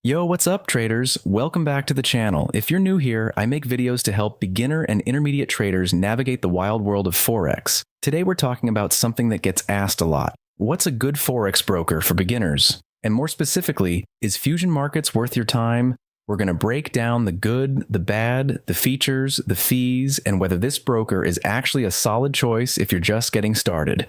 Yo, what's up, traders? Welcome back to the channel. If you're new here, I make videos to help beginner and intermediate traders navigate the wild world of Forex. Today we're talking about something that gets asked a lot. What's a good Forex broker for beginners? And more specifically, is Fusion Markets worth your time? We're going to break down the good, the bad, the features, the fees, and whether this broker is actually a solid choice if you're just getting started.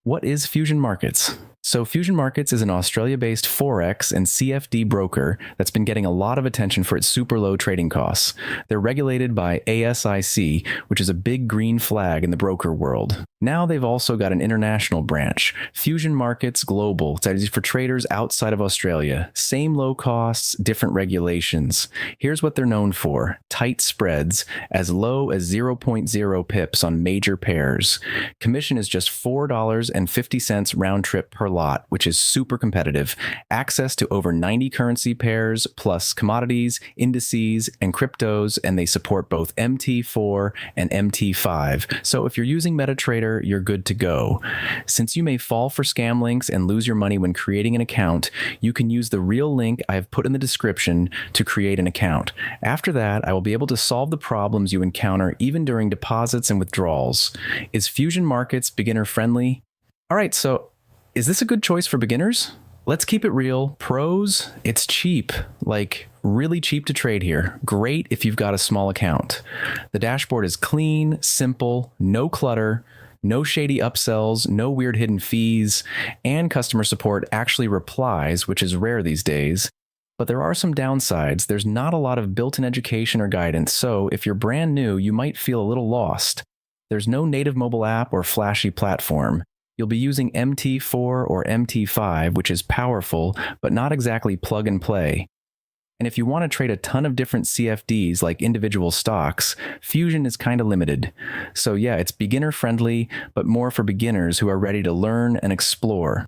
What is Fusion Markets? So Fusion Markets is an Australia-based Forex and CFD broker that's been getting a lot of attention for its super low trading costs. They're regulated by ASIC, which is a big green flag in the broker world. Now they've also got an international branch, Fusion Markets Global, that is for traders outside of Australia. Same low costs, different regulations. Here's what they're known for: tight spreads, as low as 0.0 pips on major pairs. Commission is just $4.50 round trip per lot, which is super competitive. Access to over 90 currency pairs, plus commodities, indices, and cryptos, and they support both MT4 and MT5. So if you're using MetaTrader, you're good to go. Since you may fall for scam links and lose your money when creating an account, you can use the real link I have put in the description to create an account. After that, I will be able to solve the problems you encounter even during deposits and withdrawals. Is Fusion Markets beginner friendly? All right, so is this a good choice for beginners? Let's keep it real. Pros, it's cheap, like really cheap to trade here. Great if you've got a small account. The dashboard is clean, simple, no clutter, no shady upsells, no weird hidden fees, and customer support actually replies, which is rare these days. But there are some downsides. There's not a lot of built-in education or guidance, so if you're brand new, you might feel a little lost. There's no native mobile app or flashy platform. You'll be using MT4 or MT5, which is powerful, but not exactly plug and play. And if you want to trade a ton of different CFDs like individual stocks, Fusion is kind of limited. So yeah, it's beginner friendly, but more for beginners who are ready to learn and explore.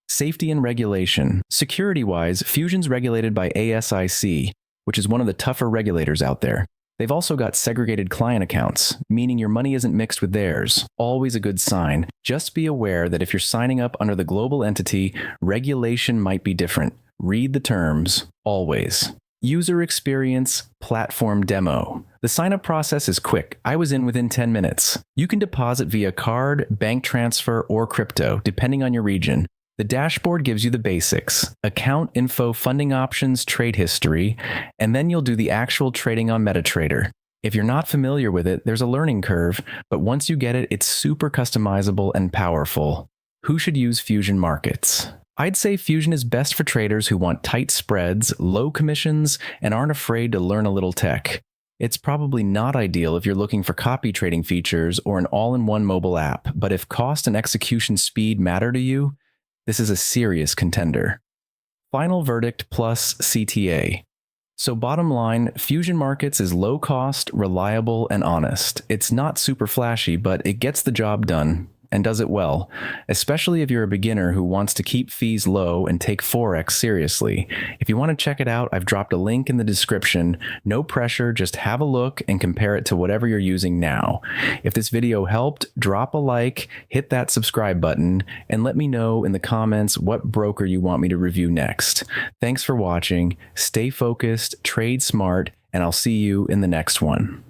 Safety and regulation. Security-wise, Fusion's regulated by ASIC, which is one of the tougher regulators out there. They've also got segregated client accounts, meaning your money isn't mixed with theirs. Always a good sign. Just be aware that if you're signing up under the global entity, regulation might be different. Read the terms, always. User experience, platform demo. The sign-up process is quick. I was in within 10 minutes. You can deposit via card, bank transfer, or crypto, depending on your region. The dashboard gives you the basics: account info, funding options, trade history, and then you'll do the actual trading on MetaTrader. If you're not familiar with it, there's a learning curve, but once you get it, it's super customizable and powerful. Who should use Fusion Markets? I'd say Fusion is best for traders who want tight spreads, low commissions, and aren't afraid to learn a little tech. It's probably not ideal if you're looking for copy trading features or an all-in-one mobile app, but if cost and execution speed matter to you, this is a serious contender. Final verdict plus CTA. So bottom line, Fusion Markets is low cost, reliable, and honest. It's not super flashy, but it gets the job done and does it well, especially if you're a beginner who wants to keep fees low and take Forex seriously. If you want to check it out, I've dropped a link in the description. No pressure, just have a look and compare it to whatever you're using now. If this video helped, drop a like, hit that subscribe button, and let me know in the comments what broker you want me to review next. Thanks for watching, stay focused, trade smart, and I'll see you in the next one.